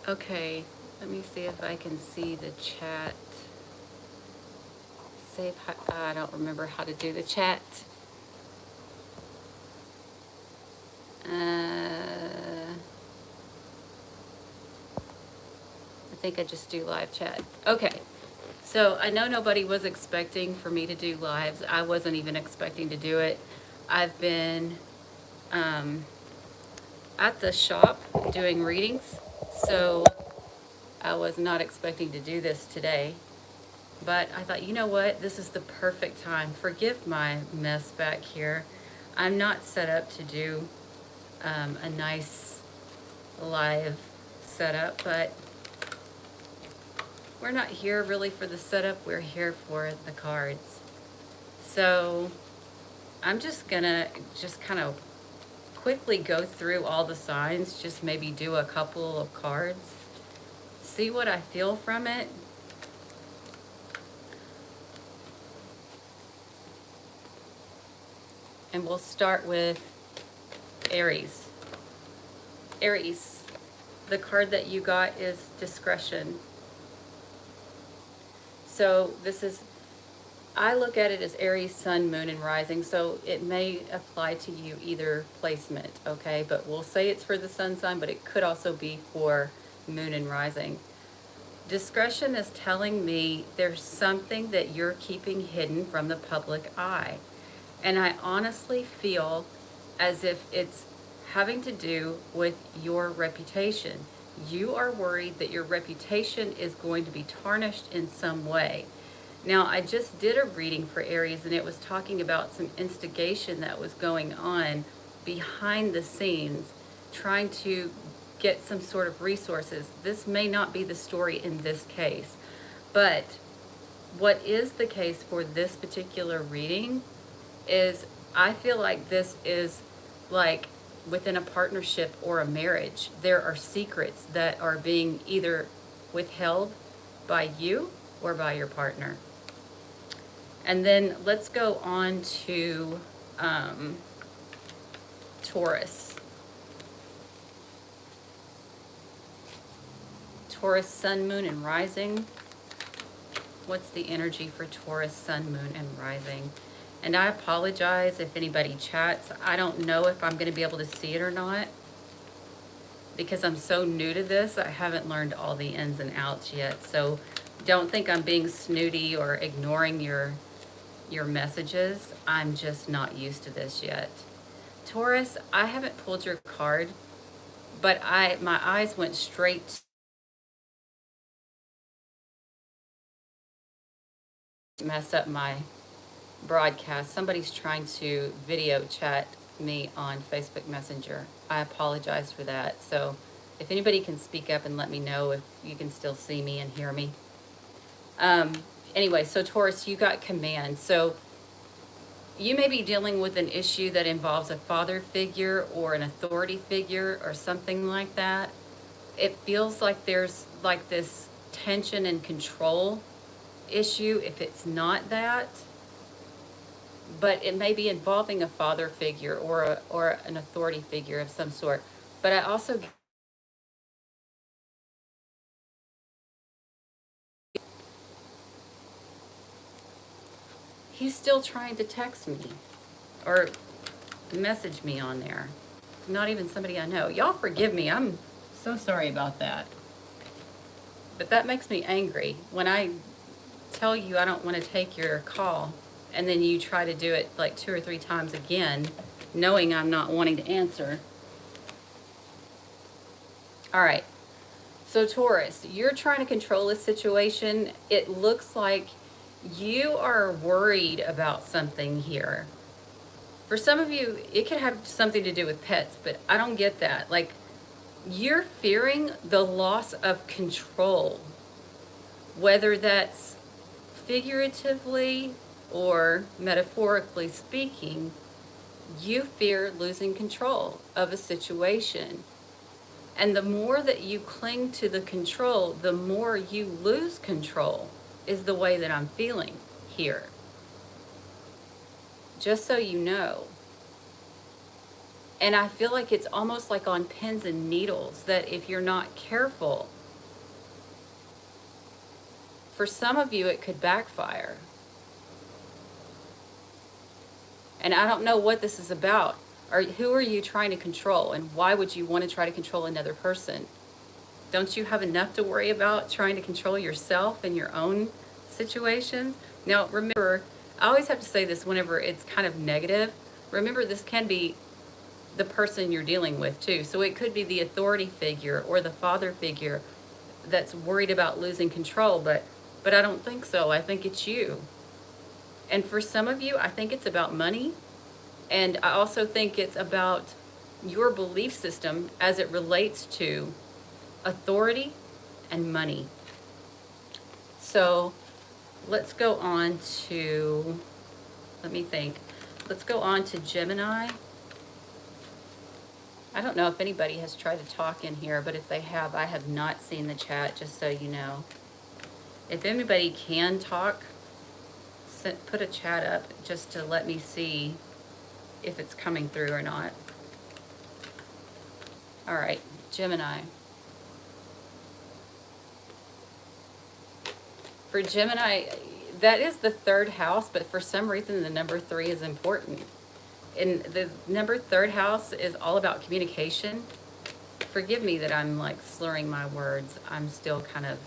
Okay, let me see if I can see the chat. Save, I don't remember how to do the chat. I think I just do live chat. Okay, so I know nobody was expecting for me to do lives. I wasn't even expecting to do it. I've been at the shop doing readings, so I was not expecting to do this today. But I thought, you know what? This is the perfect time. Forgive my mess back here. I'm not set up to do a nice live setup, but we're not here really for the setup. We're here for the cards. So I'm just gonna kind of quickly go through all the signs, just maybe do a couple of cards, see what I feel from it. And we'll start with Aries. Aries, the card that you got is discretion. So this is, I look at it as Aries, sun, moon, and rising, so it may apply to you either placement, okay? But we'll say it's for the sun sign, but it could also be for moon and rising. Discretion is telling me there's something that you're keeping hidden from the public eye. And I honestly feel as if it's having to do with your reputation. You are worried that your reputation is going to be tarnished in some way. Now, I just did a reading for Aries, and it was talking about some instigation that was going on behind the scenes, trying to get some sort of resources. This may not be the story in this case, but what is the case for this particular reading is I feel like this is like within a partnership or a marriage. There are secrets that are being either withheld by you or by your partner. And then let's go on to Taurus. Taurus, sun, moon, and rising. What's the energy for Taurus, sun, moon, and rising? And I apologize if anybody chats. I don't know if I'm going to be able to see it or not because I'm so new to this. I haven't learned all the ins and outs yet. So don't think I'm being snooty or ignoring your messages. I'm just not used to this yet. Taurus, I haven't pulled your card, but my eyes went straight to mess up my broadcast. Somebody's trying to video chat me on Facebook Messenger. I apologize for that. So if anybody can speak up and let me know if you can still see me and hear me. Anyway, so Taurus, you got command. So you may be dealing with an issue that involves a father figure or an authority figure or something like that. It feels like there's like this tension and control issue if it's not that. But it may be involving a father figure or an authority figure of some sort. But I also, he's still trying to text me or message me on there. Not even somebody I know. Y'all forgive me. I'm so sorry about that. But that makes me angry when I tell you I don't want to take your call and then you try to do it like 2 or 3 times again, knowing I'm not wanting to answer. All right. So Taurus, you're trying to control this situation. It looks like you are worried about something here. For some of you, it could have something to do with pets, but I don't get that. Like, you're fearing the loss of control, whether that's figuratively or metaphorically speaking. You fear losing control of a situation. And the more that you cling to the control, the more you lose control, is the way that I'm feeling here. Just so you know. And I feel like it's almost like on pins and needles, that if you're not careful, for some of you, it could backfire. And I don't know what this is about. Or who are you trying to control? And why would you want to try to control another person? Don't you have enough to worry about trying to control yourself and your own situations? Now, remember, I always have to say this whenever it's kind of negative. Remember, this can be the person you're dealing with too. So it could be the authority figure or the father figure that's worried about losing control, but I don't think so. I think it's you. And for some of you, I think it's about money. And I also think it's about your belief system as it relates to authority and money. So let's go on to, let me think. Let's go on to Gemini. I don't know if anybody has tried to talk in here, but if they have, I have not seen the chat, just so you know. If anybody can talk, put a chat up just to let me see if it's coming through or not. All right, Gemini. For Gemini, that is the third house, but for some reason the number 3 is important. And the number 3rd house is all about communication. Forgive me that I'm like slurring my words. I'm still kind of...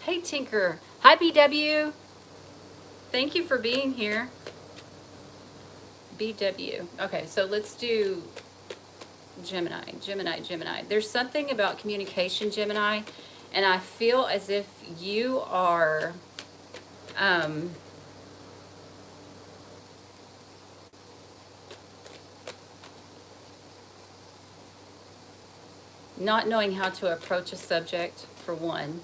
Hey, Tinker. Hi, BW. Thank you for being here. BW. Okay, so let's do Gemini. There's something about communication, Gemini, and I feel as if you are... not knowing how to approach a subject, for one.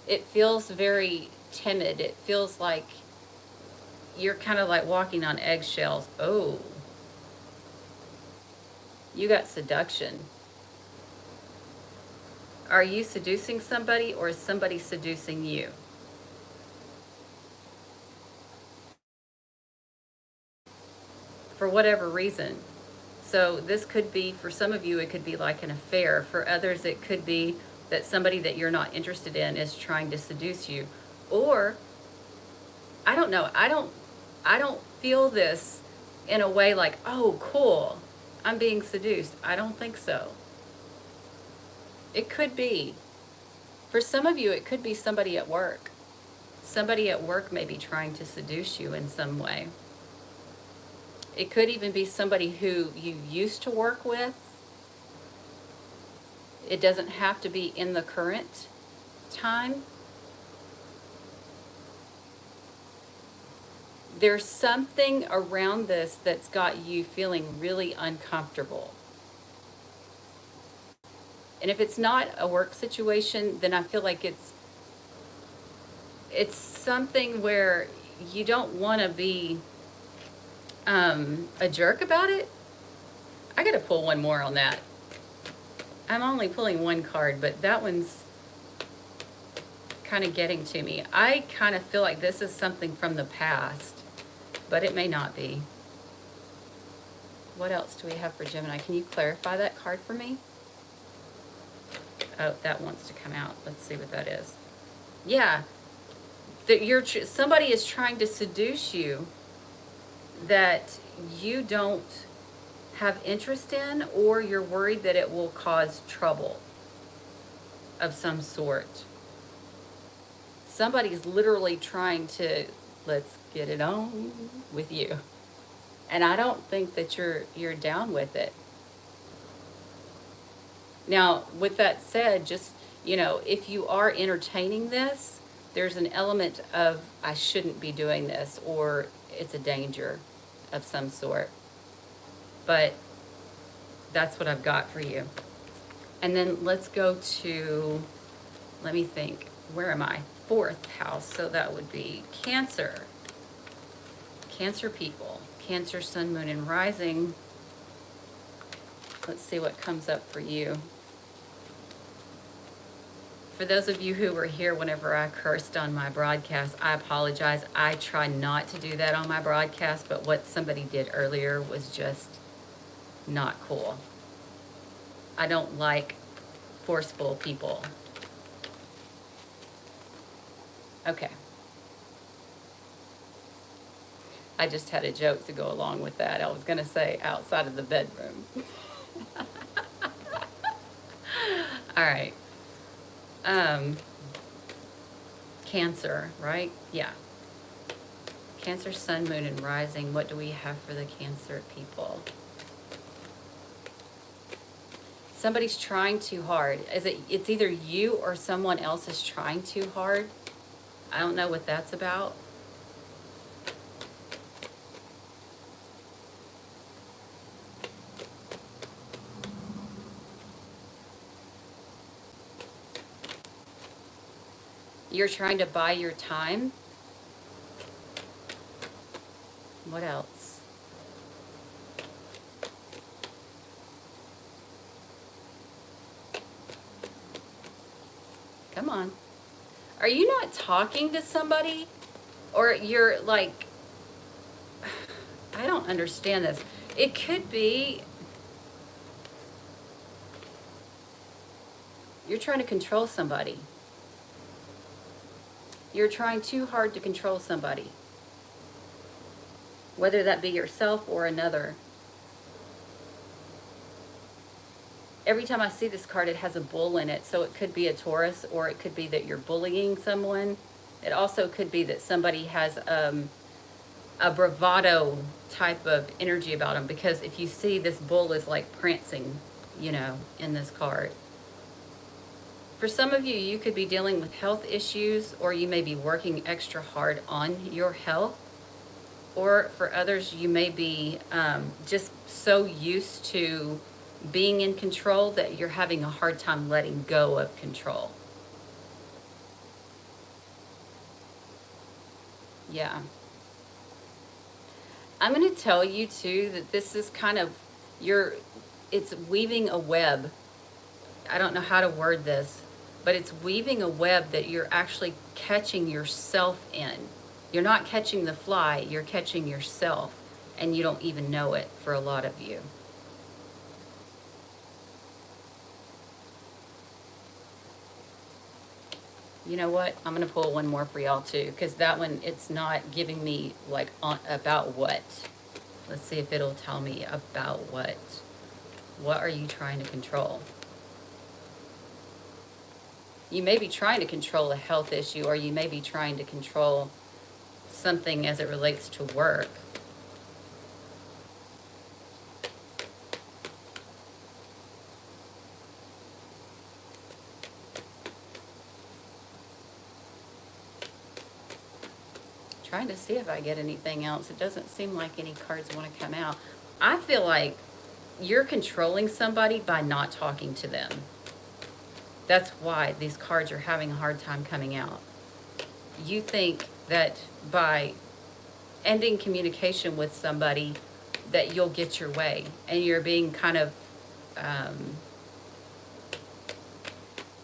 It feels very timid. It feels like you're kind of like walking on eggshells. Oh, you got seduction. Are you seducing somebody, or is somebody seducing you? For whatever reason. So this could be, for some of you, it could be like an affair. For others, it could be that somebody that you're not interested in is trying to seduce you. Or, I don't know, I don't feel this in a way like, oh, cool, I'm being seduced. I don't think so. It could be. For some of you, it could be somebody at work. Somebody at work may be trying to seduce you in some way. It could even be somebody who you used to work with. It doesn't have to be in the current time. There's something around this that's got you feeling really uncomfortable. And if it's not a work situation, then I feel like it's something where you don't want to be a jerk about it. I gotta pull one more on that. I'm only pulling one card, but that one's kind of getting to me. I kind of feel like this is something from the past, but it may not be. What else do we have for Gemini? Can you clarify that card for me? Oh, that wants to come out. Let's see what that is. Yeah, that somebody is trying to seduce you that you don't have interest in, or you're worried that it will cause trouble of some sort. Somebody's literally trying to, let's get it on with you. And I don't think that you're down with it. Now, with that said, just, you know, if you are entertaining this, there's an element of, I shouldn't be doing this, or it's a danger of some sort. But that's what I've got for you. And then let's go to, let me think, where am I? 4th house, so that would be Cancer. Cancer people. Cancer, sun, moon, and rising. Let's see what comes up for you. For those of you who were here whenever I cursed on my broadcast, I apologize. I try not to do that on my broadcast, but what somebody did earlier was just not cool. I don't like forceful people. Okay. I just had a joke to go along with that. I was going to say outside of the bedroom. All right. Cancer, right? Yeah. Cancer, sun, moon, and rising. What do we have for the Cancer people? Somebody's trying too hard. It's either you or someone else is trying too hard. I don't know what that's about. You're trying to buy your time. What else? Come on. Are you not talking to somebody? Or you're like, I don't understand this. It could be you're trying to control somebody. You're trying too hard to control somebody. Whether that be yourself or another. Every time I see this card, it has a bull in it. So it could be a Taurus, or it could be that you're bullying someone. It also could be that somebody has a bravado type of energy about them. Because if you see, this bull is like prancing, you know, in this card. For some of you, you could be dealing with health issues, or you may be working extra hard on your health. Or for others, you may be just so used to being in control that you're having a hard time letting go of control. Yeah. I'm going to tell you too that this is kind of it's weaving a web. I don't know how to word this, but it's weaving a web that you're actually catching yourself in. You're not catching the fly, you're catching yourself, and you don't even know it for a lot of you. You know what? I'm going to pull one more for y'all too, because that one, it's not giving me like about what. Let's see if it'll tell me about what. What are you trying to control? You may be trying to control a health issue, or you may be trying to control something as it relates to work. Trying to see if I get anything else. It doesn't seem like any cards want to come out. I feel like you're controlling somebody by not talking to them. That's why these cards are having a hard time coming out. You think that by ending communication with somebody that you'll get your way, and you're being kind of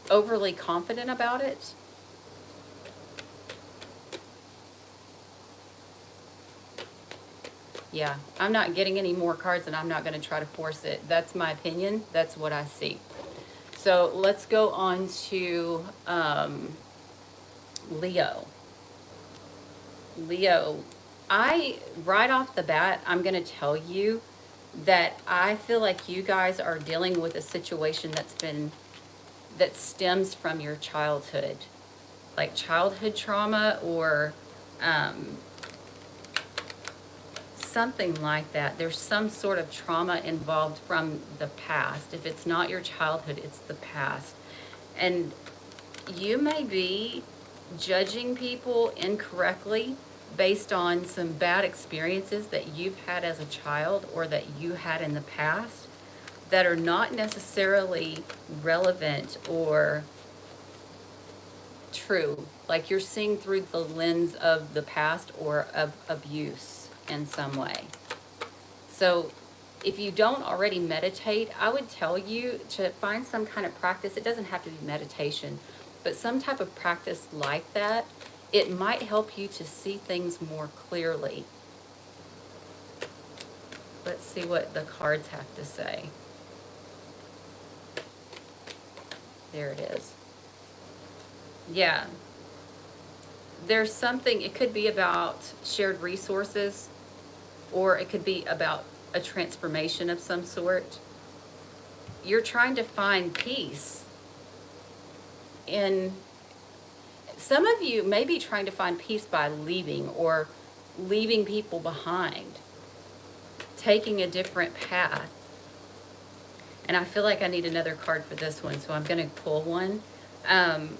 overly confident about it. Yeah, I'm not getting any more cards, and I'm not going to try to force it. That's my opinion. That's what I see. So let's go on to Leo. Leo, right off the bat, I'm going to tell you that I feel like you guys are dealing with a situation that stems from your childhood, like childhood trauma, or something like that. There's some sort of trauma involved from the past. If it's not your childhood, it's the past. And you may be judging people incorrectly based on some bad experiences that you've had as a child, or that you had in the past, that are not necessarily relevant or true. Like you're seeing through the lens of the past, or of abuse in some way. So if you don't already meditate, I would tell you to find some kind of practice. It doesn't have to be meditation, but some type of practice like that. It might help you to see things more clearly. Let's see what the cards have to say. There it is. Yeah. There's something, it could be about shared resources, or it could be about a transformation of some sort. You're trying to find peace. And some of you may be trying to find peace by leaving, or leaving people behind, taking a different path. And I feel like I need another card for this one, so I'm going to pull one. I'm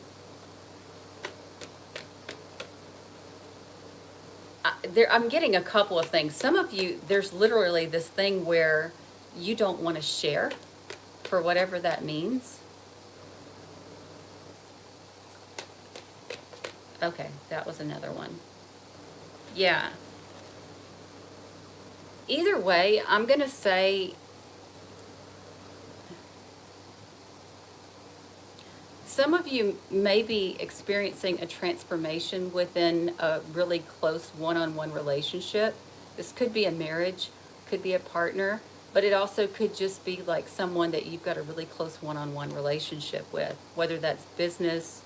getting a couple of things. Some of you, there's literally this thing where you don't want to share, for whatever that means. Okay, that was another one. Yeah. Either way, I'm going to say some of you may be experiencing a transformation within a really close one-on-one relationship. This could be a marriage, could be a partner, but it also could just be like someone that you've got a really close one-on-one relationship with, whether that's business,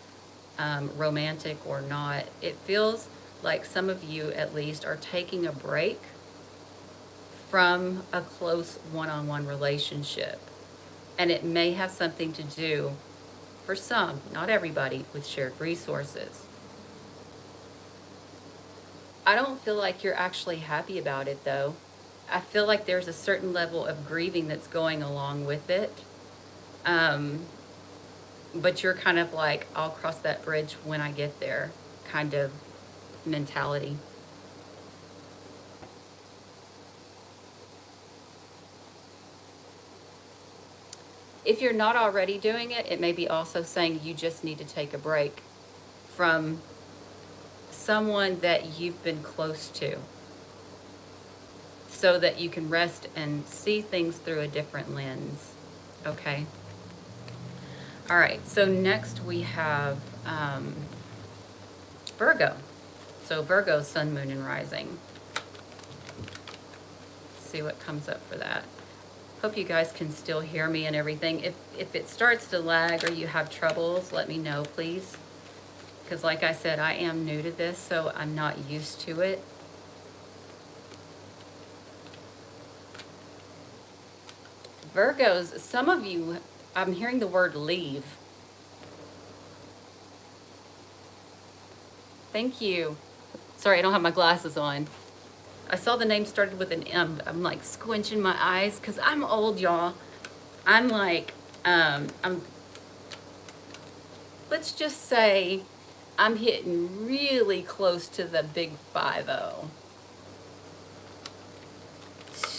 romantic or not. It feels like some of you at least are taking a break from a close one-on-one relationship. And it may have something to do, for some, not everybody, with shared resources. I don't feel like you're actually happy about it though. I feel like there's a certain level of grieving that's going along with it. But you're kind of like, I'll cross that bridge when I get there kind of mentality. If you're not already doing it, it may be also saying you just need to take a break from someone that you've been close to, so that you can rest and see things through a different lens. Okay? All right, so next we have Virgo. So Virgo, sun, moon, and rising. Let's see what comes up for that. Hope you guys can still hear me and everything. If it starts to lag or you have troubles, let me know, please. Because like I said, I am new to this, so I'm not used to it. Virgos, some of you, I'm hearing the word leave. Thank you. Sorry, I don't have my glasses on. I saw the name started with an M. I'm like squinching my eyes because I'm old, y'all. I'm like, let's just say I'm hitting really close to the big 5-0.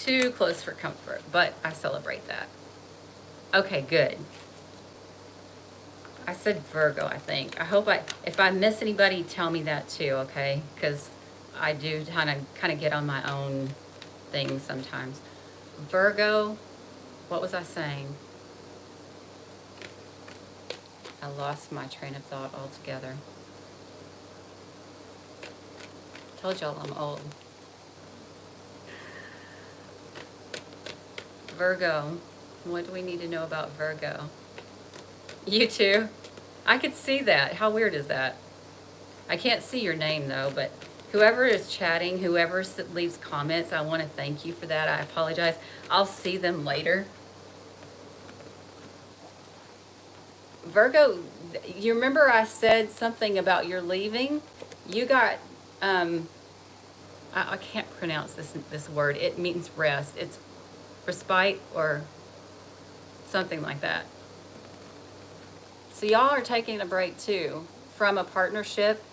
Too close for comfort, but I celebrate that. Okay, good. I said Virgo, I think. I hope if I miss anybody, tell me that too, okay? Because I do kind of get on my own things sometimes. Virgo, what was I saying? I lost my train of thought altogether. Told y'all I'm old. Virgo, what do we need to know about Virgo? You too? I could see that. How weird is that? I can't see your name though, but whoever is chatting, whoever leaves comments, I want to thank you for that. I apologize. I'll see them later. Virgo, you remember I said something about your leaving? You got, I can't pronounce this word. It means rest. It's respite or something like that. So y'all are taking a break too from a partnership,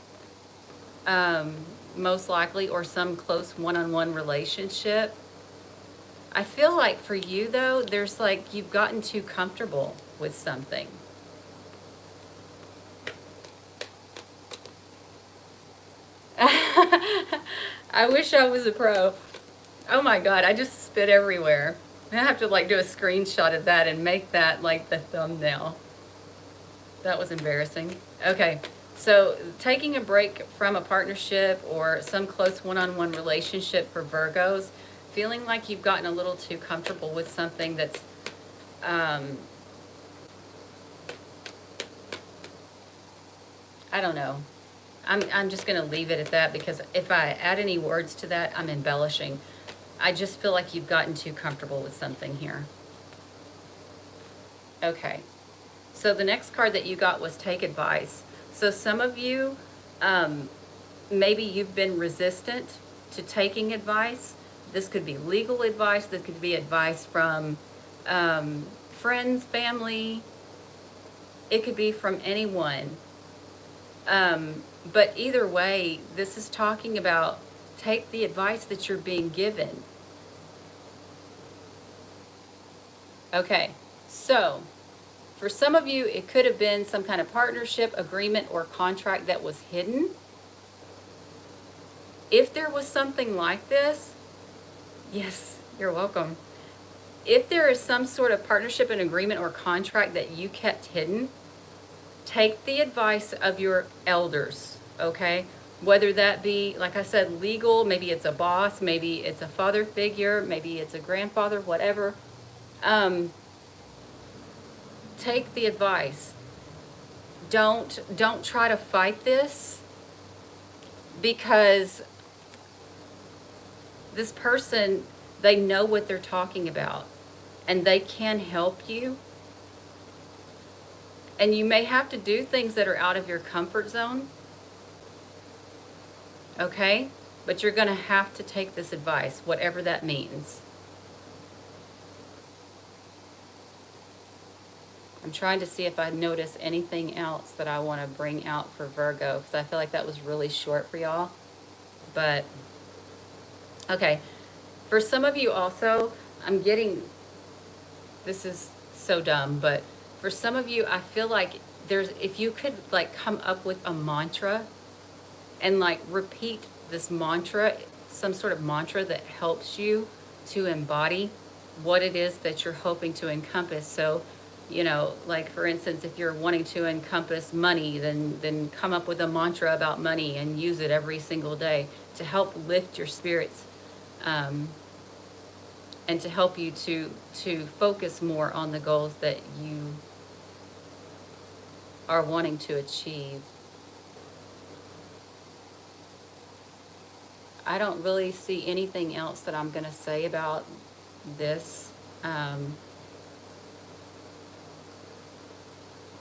most likely, or some close one-on-one relationship. I feel like for you though, there's like you've gotten too comfortable with something. I wish I was a pro. Oh my God, I just spit everywhere. I have to like do a screenshot of that and make that like the thumbnail. That was embarrassing. Okay, so taking a break from a partnership or some close one-on-one relationship for Virgos, feeling like you've gotten a little too comfortable with something that's I don't know. I'm just going to leave it at that, because if I add any words to that, I'm embellishing. I just feel like you've gotten too comfortable with something here. Okay. So the next card that you got was take advice. So some of you, maybe you've been resistant to taking advice. This could be legal advice. This could be advice from friends, family. It could be from anyone. But either way, this is talking about take the advice that you're being given. Okay, so for some of you, it could have been some kind of partnership, agreement, or contract that was hidden. If there was something like this, yes, you're welcome. If there is some sort of partnership and agreement or contract that you kept hidden, take the advice of your elders, okay? Whether that be, like I said, legal, maybe it's a boss, maybe it's a father figure, maybe it's a grandfather, whatever. Take the advice. Don't try to fight this, because this person, they know what they're talking about and they can help you. And you may have to do things that are out of your comfort zone, okay? But you're going to have to take this advice, whatever that means. I'm trying to see if I notice anything else that I want to bring out for Virgo, because I feel like that was really short for y'all. But, okay. For some of you also, I'm getting, this is so dumb, but for some of you, I feel like if you could like come up with a mantra and like repeat this mantra, some sort of mantra that helps you to embody what it is that you're hoping to encompass. So, you know, like for instance, if you're wanting to encompass money, then come up with a mantra about money and use it every single day to help lift your spirits, and to help you to focus more on the goals that you are wanting to achieve. I don't really see anything else that I'm going to say about this.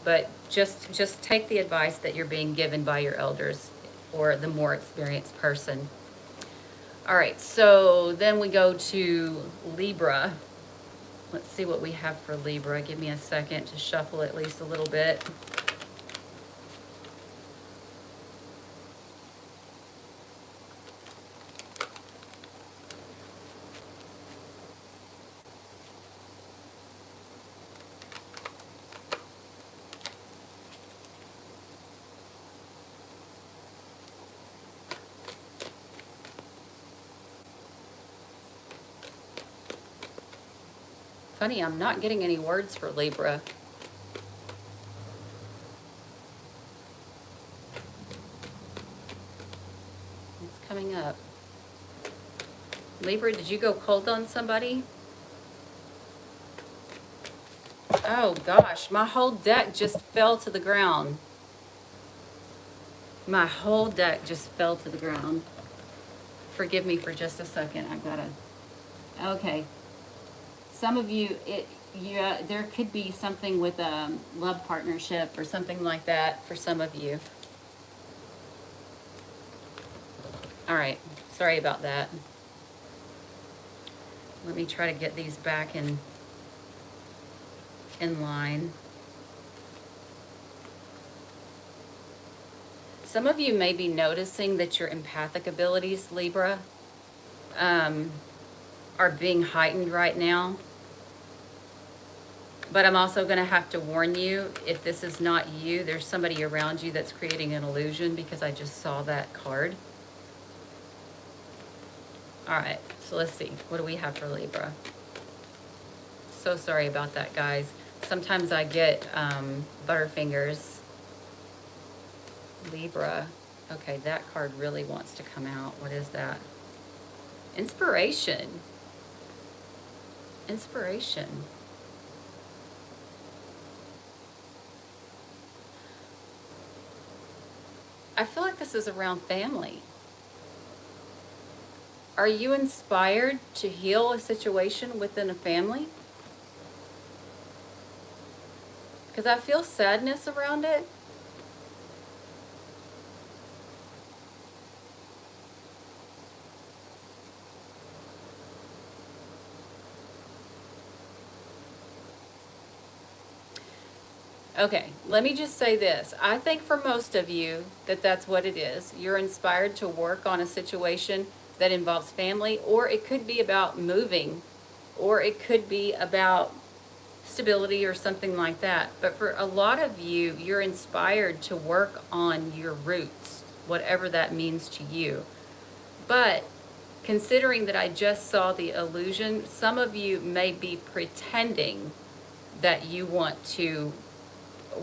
But just take the advice that you're being given by your elders or the more experienced person. All right, so then we go to Libra. Let's see what we have for Libra. Give me a second to shuffle at least a little bit. Funny, I'm not getting any words for Libra. It's coming up. Libra, did you go cold on somebody? Oh gosh, my whole deck just fell to the ground. My whole deck just fell to the ground. Forgive me for just a second. I've got to... Okay. Some of you, there could be something with a love partnership or something like that for some of you. All right. Sorry about that. Let me try to get these back in line. Some of you may be noticing that your empathic abilities, Libra, are being heightened right now. But I'm also going to have to warn you, if this is not you, there's somebody around you that's creating an illusion, because I just saw that card. All right, so let's see. What do we have for Libra? So sorry about that, guys. Sometimes I get butterfingers. Libra. Okay, that card really wants to come out. What is that? Inspiration. Inspiration. I feel like this is around family. Are you inspired to heal a situation within a family? Because I feel sadness around it. Okay, let me just say this. I think for most of you that that's what it is. You're inspired to work on a situation that involves family, or it could be about moving, or it could be about stability or something like that. But for a lot of you, you're inspired to work on your roots, whatever that means to you. But considering that I just saw the illusion, some of you may be pretending that you want to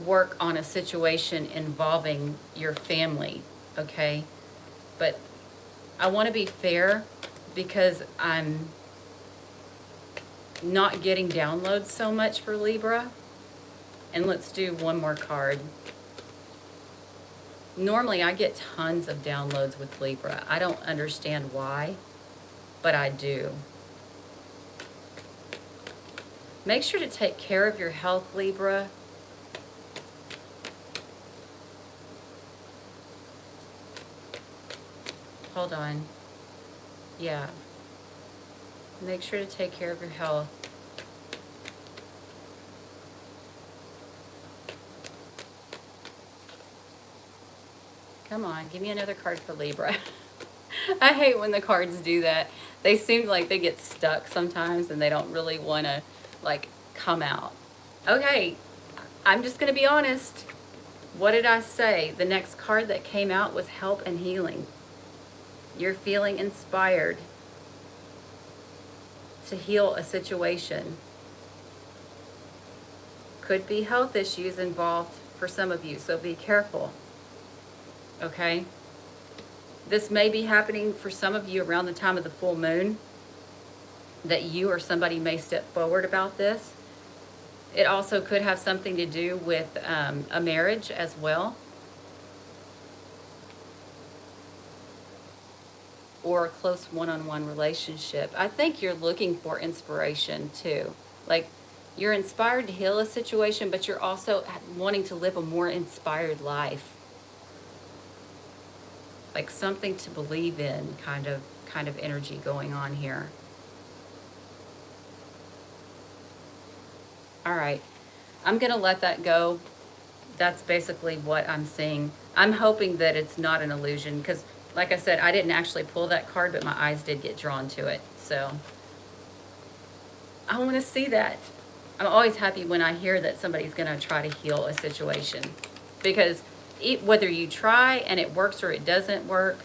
work on a situation involving your family, okay? But I want to be fair because I'm not getting downloads so much for Libra. And let's do one more card. Normally I get tons of downloads with Libra. I don't understand why, but I do. Make sure to take care of your health, Libra. Hold on. Yeah. Make sure to take care of your health. Come on, give me another card for Libra. I hate when the cards do that. They seem like they get stuck sometimes and they don't really want to, like, come out. Okay, I'm just going to be honest. What did I say? The next card that came out was help and healing. You're feeling inspired to heal a situation. Could be health issues involved for some of you, so be careful. Okay? This may be happening for some of you around the time of the full moon, that you or somebody may step forward about this. It also could have something to do with a marriage as well, or a close one-on-one relationship. I think you're looking for inspiration too. Like, you're inspired to heal a situation, but you're also wanting to live a more inspired life. Like something to believe in kind of energy going on here. All right, I'm gonna let that go. That's basically what I'm seeing. I'm hoping that it's not an illusion because, like I said, I didn't actually pull that card, but my eyes did get drawn to it. So I want to see that. I'm always happy when I hear that somebody's going to try to heal a situation, because whether you try and it works or it doesn't work,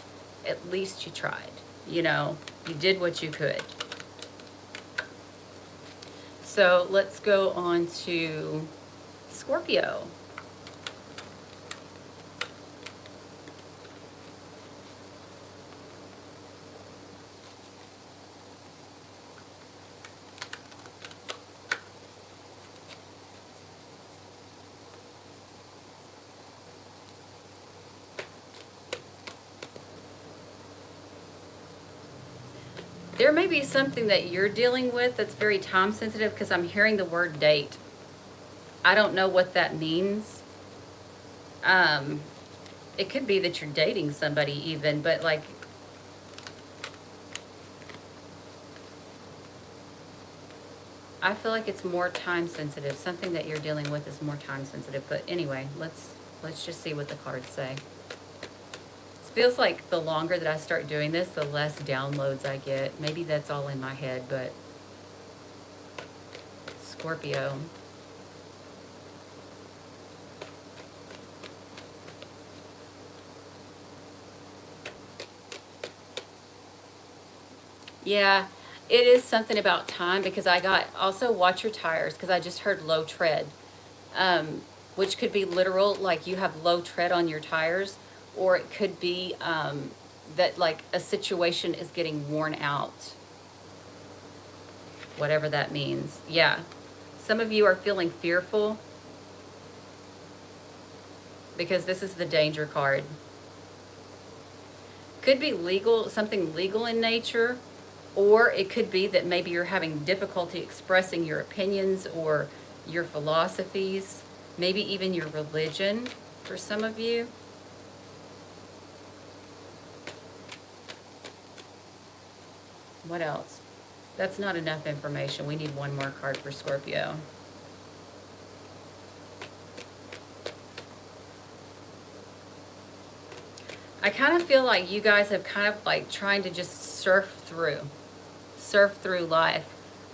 at least you tried. You know, you did what you could. So let's go on to Scorpio. There may be something that you're dealing with that's very time sensitive, because I'm hearing the word date. I don't know what that means. It could be that you're dating somebody even, but like, I feel like it's more time sensitive. Something that you're dealing with is more time sensitive. But anyway, let's just see what the cards say. Feels like the longer that I start doing this, the less downloads I get. Maybe that's all in my head, but Scorpio. Yeah, it is something about time, because I got also watch your tires, because I just heard low tread, which could be literal, like you have low tread on your tires, or it could be that like a situation is getting worn out, whatever that means. Yeah, some of you are feeling fearful because this is the danger card. Could be legal, something legal in nature, or it could be that maybe you're having difficulty expressing your opinions or your philosophies, maybe even your religion for some of you. What else? That's not enough information. We need one more card for Scorpio. I kind of feel like you guys have kind of like trying to just surf through life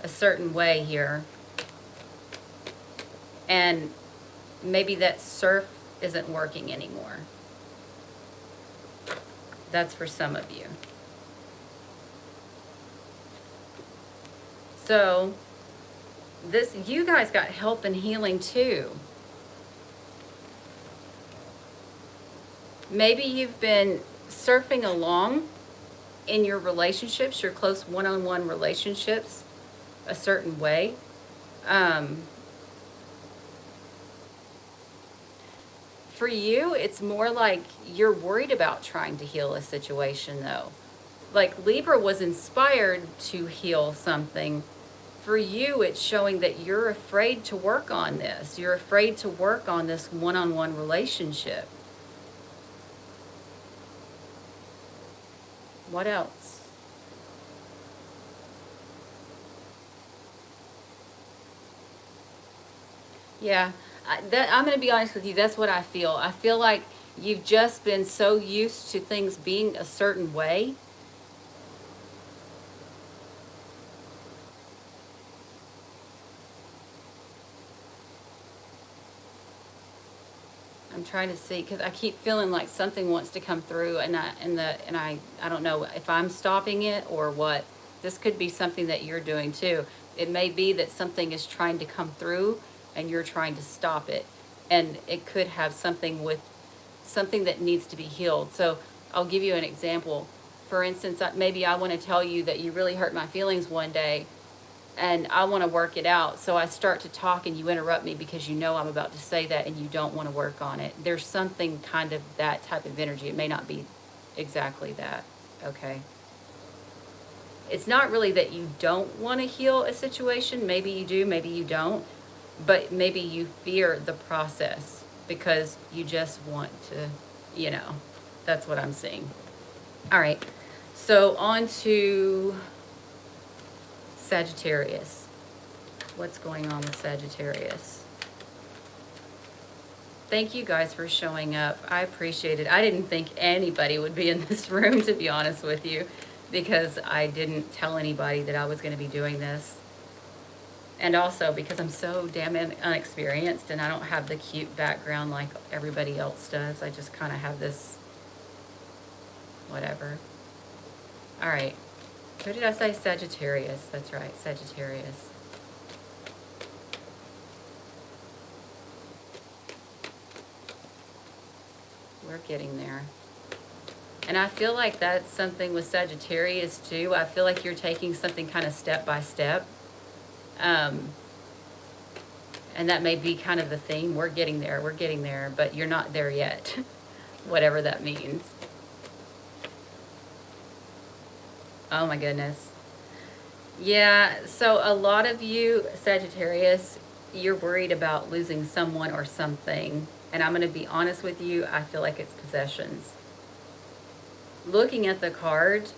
a certain way here. And maybe that surf isn't working anymore. That's for some of you. So this, you guys got help and healing too. Maybe you've been surfing along in your relationships, your close one-on-one relationships, a certain way. For you, it's more like you're worried about trying to heal a situation though. Like Libra was inspired to heal something. For you, it's showing that you're afraid to work on this. You're afraid to work on this one-on-one relationship. What else? Yeah, I'm going to be honest with you. That's what I feel. I feel like you've just been so used to things being a certain way. I'm trying to see because I keep feeling like something wants to come through, and I don't know if I'm stopping it or what. This could be something that you're doing too. It may be that something is trying to come through and you're trying to stop it, and it could have something with something that needs to be healed. So I'll give you an example. For instance, maybe I want to tell you that you really hurt my feelings one day, and I want to work it out. So I start to talk and you interrupt me because you know I'm about to say that and you don't want to work on it. There's something kind of that type of energy. It may not be exactly that, okay? It's not really that you don't want to heal a situation. Maybe you do, maybe you don't. But maybe you fear the process because you just want to, you know, that's what I'm seeing. All right, so on to Sagittarius. What's going on with Sagittarius? Thank you guys for showing up. I appreciate it. I didn't think anybody would be in this room, to be honest with you, because I didn't tell anybody that I was going to be doing this. And also because I'm so damn unexperienced and I don't have the cute background like everybody else does. I just kind of have this, whatever. All right. Who did I say? Sagittarius. That's right, Sagittarius. We're getting there. And I feel like that's something with Sagittarius too. I feel like you're taking something kind of step by step. And that may be kind of the theme. We're getting there, but you're not there yet. Whatever that means. Oh my goodness. Yeah, so a lot of you, Sagittarius, you're worried about losing someone or something. And I'm going to be honest with you, I feel like it's possessions. Looking at the card,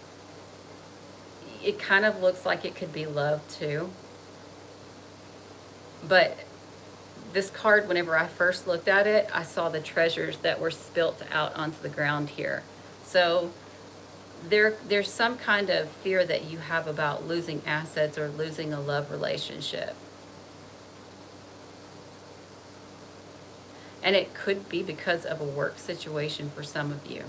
it kind of looks like it could be love too. But this card, whenever I first looked at it, I saw the treasures that were spilt out onto the ground here. So there's some kind of fear that you have about losing assets or losing a love relationship. And it could be because of a work situation for some of you.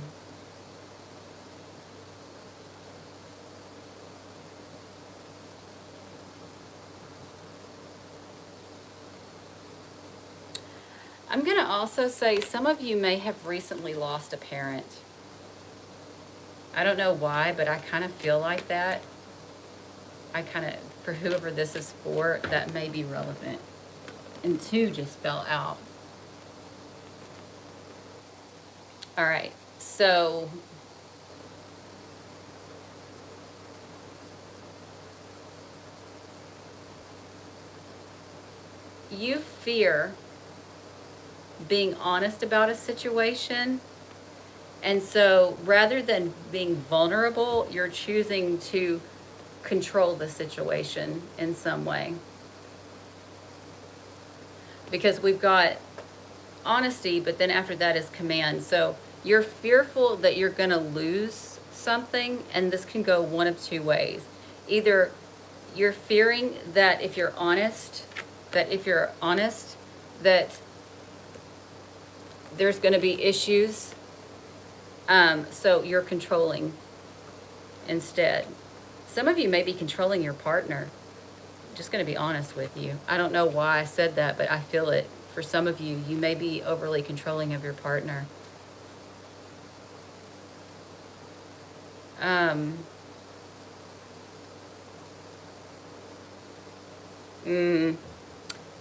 I'm going to also say some of you may have recently lost a parent. I don't know why, but I kind of feel like that. For whoever this is for, that may be relevant. And 2 just fell out. All right, so you fear being honest about a situation. And so rather than being vulnerable, you're choosing to control the situation in some way. Because we've got honesty, but then after that is command. So you're fearful that you're going to lose something, and this can go one of two ways. Either you're fearing that if you're honest, that there's going to be issues. So you're controlling instead. Some of you may be controlling your partner. I'm just going to be honest with you. I don't know why I said that, but I feel it. For some of you, you may be overly controlling of your partner.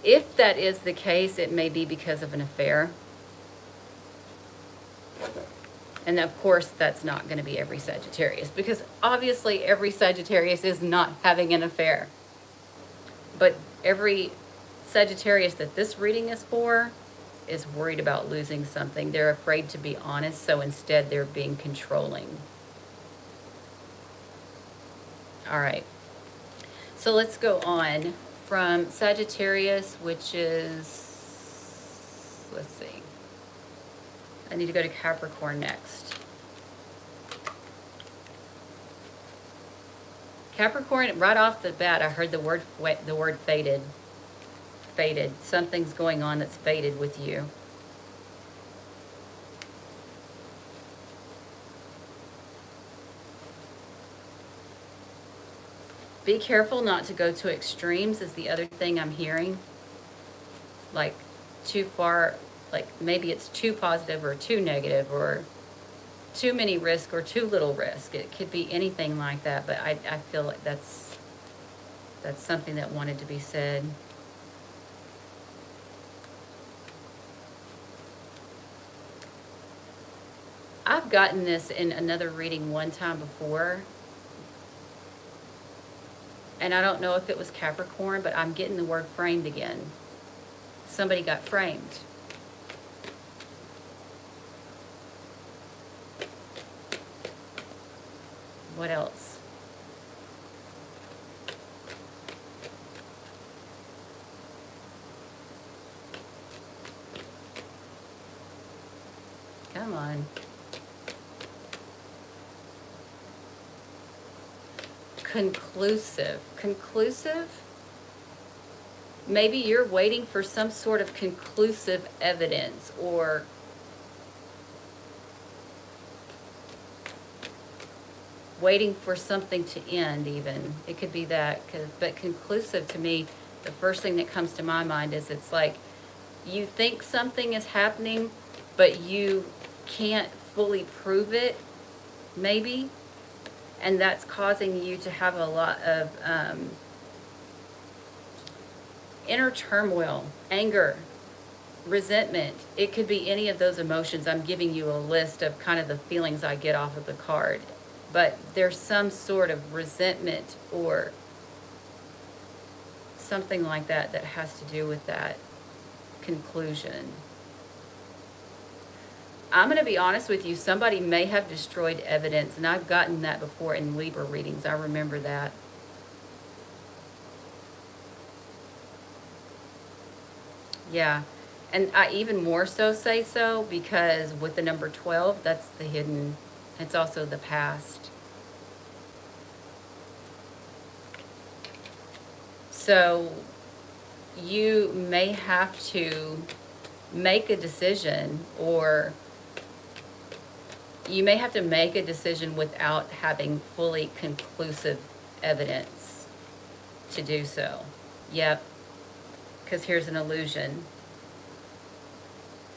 If that is the case, it may be because of an affair. And of course, that's not going to be every Sagittarius, because obviously every Sagittarius is not having an affair. But every Sagittarius that this reading is for is worried about losing something. They're afraid to be honest, so instead they're being controlling. All right. So let's go on from Sagittarius, which is, let's see. I need to go to Capricorn next. Capricorn, right off the bat, I heard the word faded. Faded. Something's going on that's faded with you. Be careful not to go to extremes is the other thing I'm hearing. Like too far, like maybe it's too positive or too negative, or too many risk or too little risk. It could be anything like that, but I feel like that's something that wanted to be said. I've gotten this in another reading one time before, and I don't know if it was Capricorn, but I'm getting the word framed again. Somebody got framed. What else? Come on. Conclusive. Conclusive? Maybe you're waiting for some sort of conclusive evidence, or waiting for something to end even. It could be that, but conclusive to me, the first thing that comes to my mind is it's like you think something is happening, but you can't fully prove it, maybe. And that's causing you to have a lot of inner turmoil, anger, resentment. It could be any of those emotions. I'm giving you a list of kind of the feelings I get off of the card. But there's some sort of resentment or something like that that has to do with that conclusion. I'm going to be honest with you. Somebody may have destroyed evidence, and I've gotten that before in Libra readings. I remember that. Yeah. And I even more so say so because with the number 12, that's the hidden. It's also the past. So you may have to make a decision, or you may have to make a decision without having fully conclusive evidence to do so. Yep. Because here's an illusion.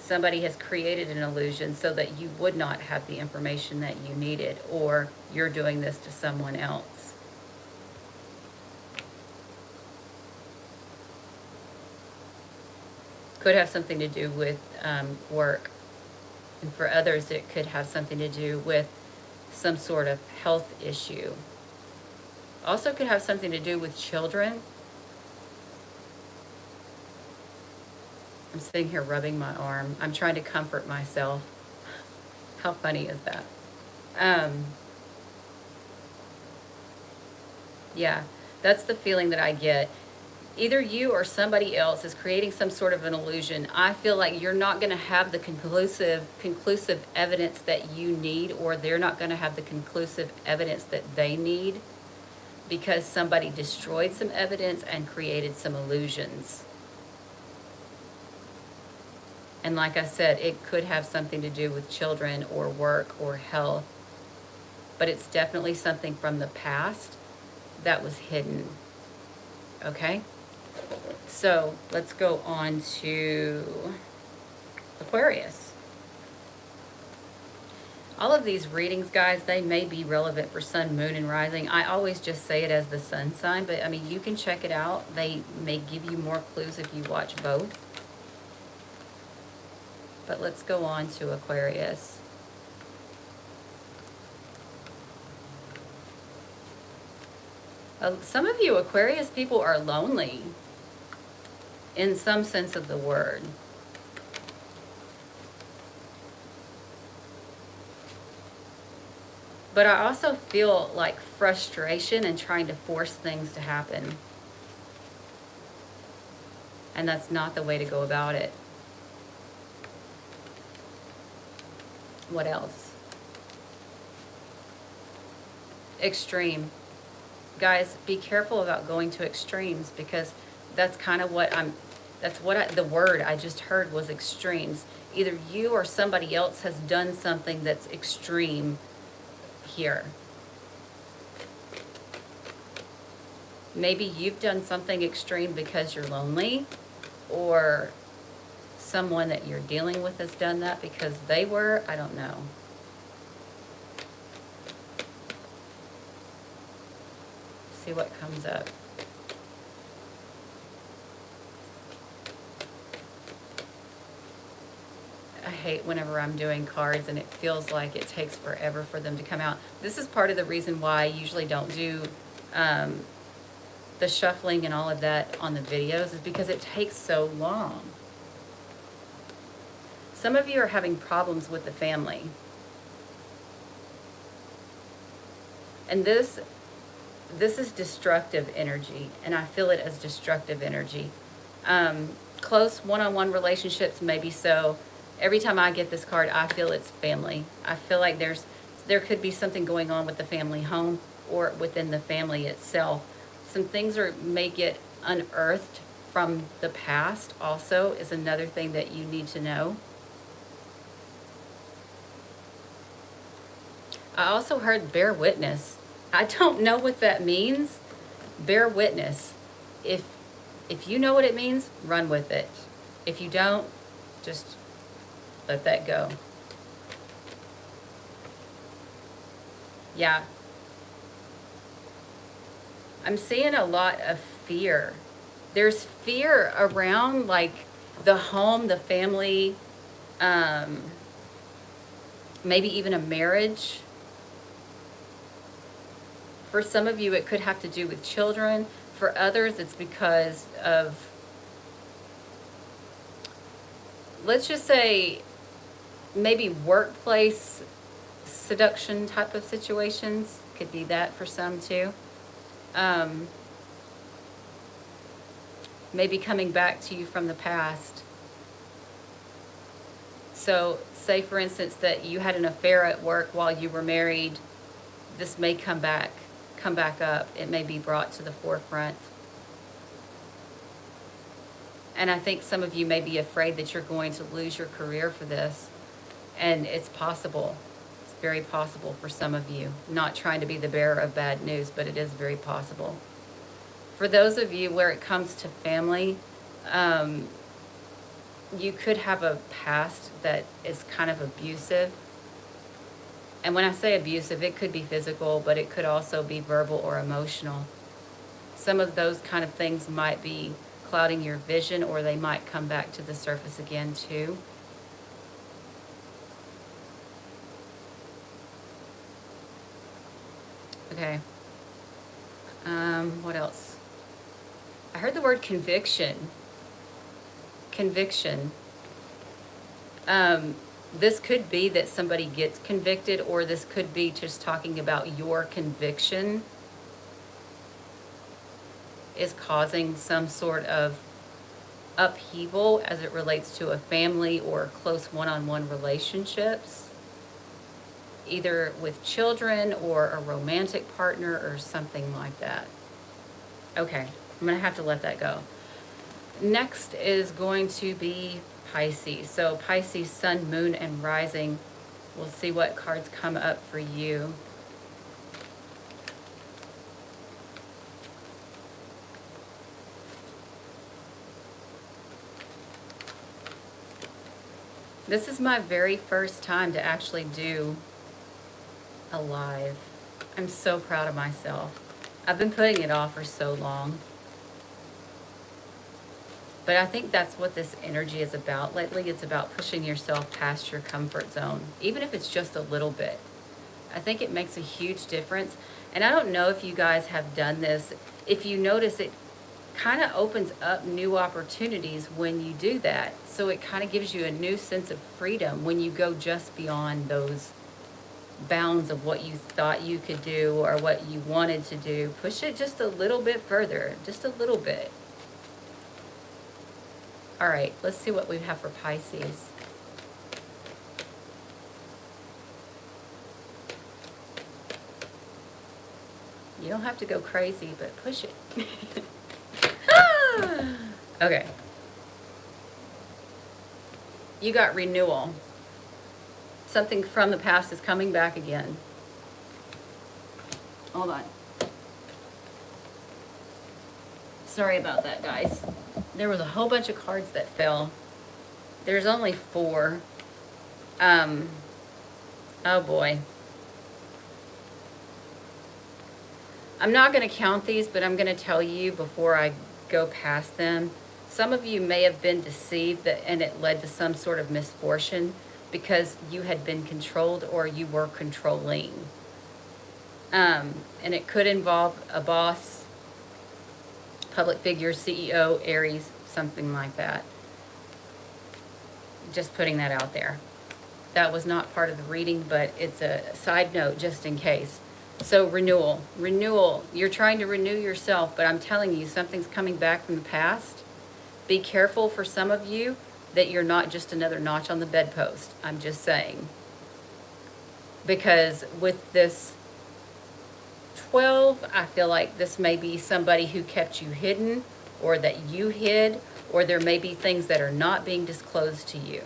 Somebody has created an illusion so that you would not have the information that you needed, or you're doing this to someone else. Could have something to do with work. And for others, it could have something to do with some sort of health issue. Also could have something to do with children. I'm sitting here rubbing my arm. I'm trying to comfort myself. How funny is that? Yeah, that's the feeling that I get. Either you or somebody else is creating some sort of an illusion. I feel like you're not going to have the conclusive evidence that you need, or they're not going to have the conclusive evidence that they need, because somebody destroyed some evidence and created some illusions. And like I said, it could have something to do with children or work or health, but it's definitely something from the past that was hidden. Okay? So let's go on to Aquarius. All of these readings, guys, they may be relevant for sun, moon, and rising. I always just say it as the sun sign, but I mean, you can check it out. They may give you more clues if you watch both. But let's go on to Aquarius. Some of you Aquarius people are lonely in some sense of the word. But I also feel like frustration and trying to force things to happen. And that's not the way to go about it. What else? Extreme. Guys, be careful about going to extremes, because that's kind of what the word I just heard was extremes. Either you or somebody else has done something that's extreme here. Maybe you've done something extreme because you're lonely, or someone that you're dealing with has done that because they were, I don't know. See what comes up. I hate whenever I'm doing cards and it feels like it takes forever for them to come out. This is part of the reason why I usually don't do the shuffling and all of that on the videos, is because it takes so long. Some of you are having problems with the family. And this is destructive energy, and I feel it as destructive energy. Close one-on-one relationships, maybe so. Every time I get this card, I feel it's family. I feel like there could be something going on with the family home or within the family itself. Some things may get unearthed from the past also, is another thing that you need to know. I also heard bear witness. I don't know what that means. Bear witness. If you know what it means, run with it. If you don't, just let that go. Yeah. I'm seeing a lot of fear. There's fear around, like, the home, the family, maybe even a marriage. For some of you, it could have to do with children. For others, it's because of, let's just say, maybe workplace seduction type of situations. Could be that for some too. Maybe coming back to you from the past. So say, for instance, that you had an affair at work while you were married. This may come back up. It may be brought to the forefront. And I think some of you may be afraid that you're going to lose your career for this. And it's possible. It's very possible for some of you. Not trying to be the bearer of bad news, but it is very possible. For those of you where it comes to family, you could have a past that is kind of abusive. And when I say abusive, it could be physical, but it could also be verbal or emotional. Some of those kind of things might be clouding your vision, or they might come back to the surface again too. Okay. What else? I heard the word conviction. conviction. This could be that somebody gets convicted, or this could be just talking about your conviction is causing some sort of upheaval as it relates to a family or close one-on-one relationships, either with children or a romantic partner or something like that. Okay, I'm going to have to let that go. Next is going to be Pisces. So Pisces, Sun, Moon, and Rising. We'll see what cards come up for you. This is my very first time to actually do a live. I'm so proud of myself. I've been putting it off for so long. But I think that's what this energy is about lately. It's about pushing yourself past your comfort zone, even if it's just a little bit. I think it makes a huge difference. And I don't know if you guys have done this. If you notice, it kind of opens up new opportunities when you do that. So it kind of gives you a new sense of freedom when you go just beyond those bounds of what you thought you could do or what you wanted to do. Push it just a little bit further, just a little bit. All right, let's see what we have for Pisces. You don't have to go crazy, but push it. Okay. You got renewal. Something from the past is coming back again. Hold on. Sorry about that, guys. There was a whole bunch of cards that fell. There's only 4. Oh boy. I'm not going to count these, but I'm going to tell you before I go past them. Some of you may have been deceived and it led to some sort of misfortune because you had been controlled or you were controlling. And it could involve a boss, public figure, CEO, Aries, something like that. Just putting that out there. That was not part of the reading, but it's a side note just in case. So renewal. Renewal. You're trying to renew yourself, but I'm telling you, something's coming back from the past. Be careful for some of you that you're not just another notch on the bedpost. I'm just saying. Because with this 12, I feel like this may be somebody who kept you hidden, or that you hid, or there may be things that are not being disclosed to you.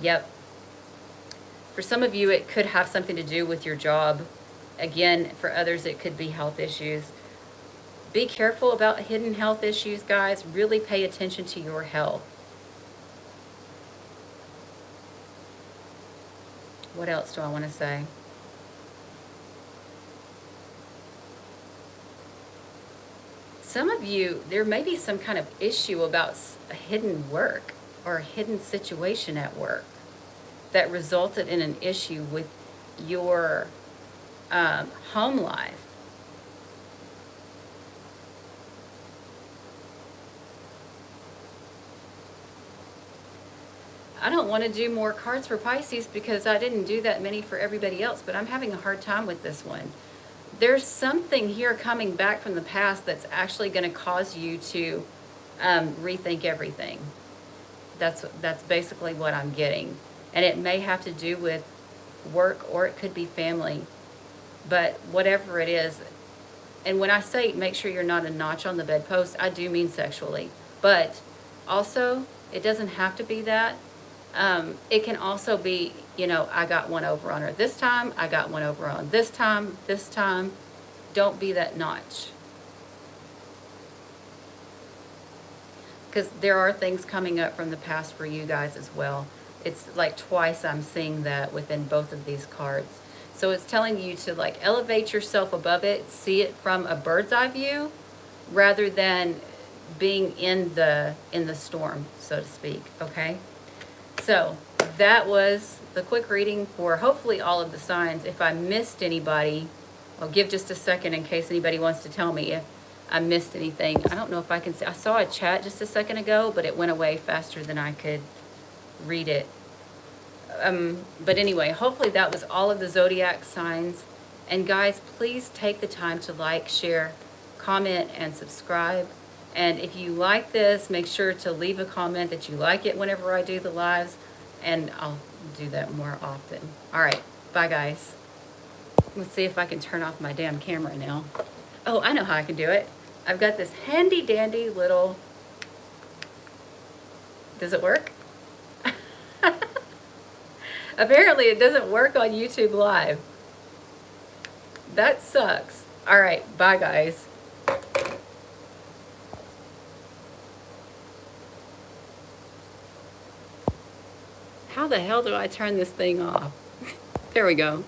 Yep. For some of you, it could have something to do with your job. Again, for others, it could be health issues. Be careful about hidden health issues, guys. Really pay attention to your health. What else do I want to say? Some of you, there may be some kind of issue about a hidden work or a hidden situation at work that resulted in an issue with your home life. I don't want to do more cards for Pisces because I didn't do that many for everybody else, but I'm having a hard time with this one. There's something here coming back from the past that's actually going to cause you to rethink everything. That's basically what I'm getting. And it may have to do with work or it could be family. But whatever it is, and when I say make sure you're not a notch on the bedpost, I do mean sexually. But also, it doesn't have to be that. It can also be, you know, I got one over on her this time, I got one over on this time. Don't be that notch. Because there are things coming up from the past for you guys as well. It's like twice I'm seeing that within both of these cards. So it's telling you to like elevate yourself above it, see it from a bird's eye view, rather than being in the storm, so to speak, okay? So that was the quick reading for hopefully all of the signs. If I missed anybody, I'll give just a second in case anybody wants to tell me. If I missed anything. I don't know if I can see. I saw a chat just a second ago, but it went away faster than I could read it. But anyway, hopefully that was all of the zodiac signs. And guys, please take the time to like, share, comment, and subscribe. And if you like this, make sure to leave a comment that you like it whenever I do the lives, and I'll do that more often. All right, bye guys. Let's see if I can turn off my damn camera now. Oh, I know how I can do it. I've got this handy dandy little, does it work? Apparently it doesn't work on YouTube Live. That sucks. All right, bye guys. How the hell do I turn this thing off? There we go.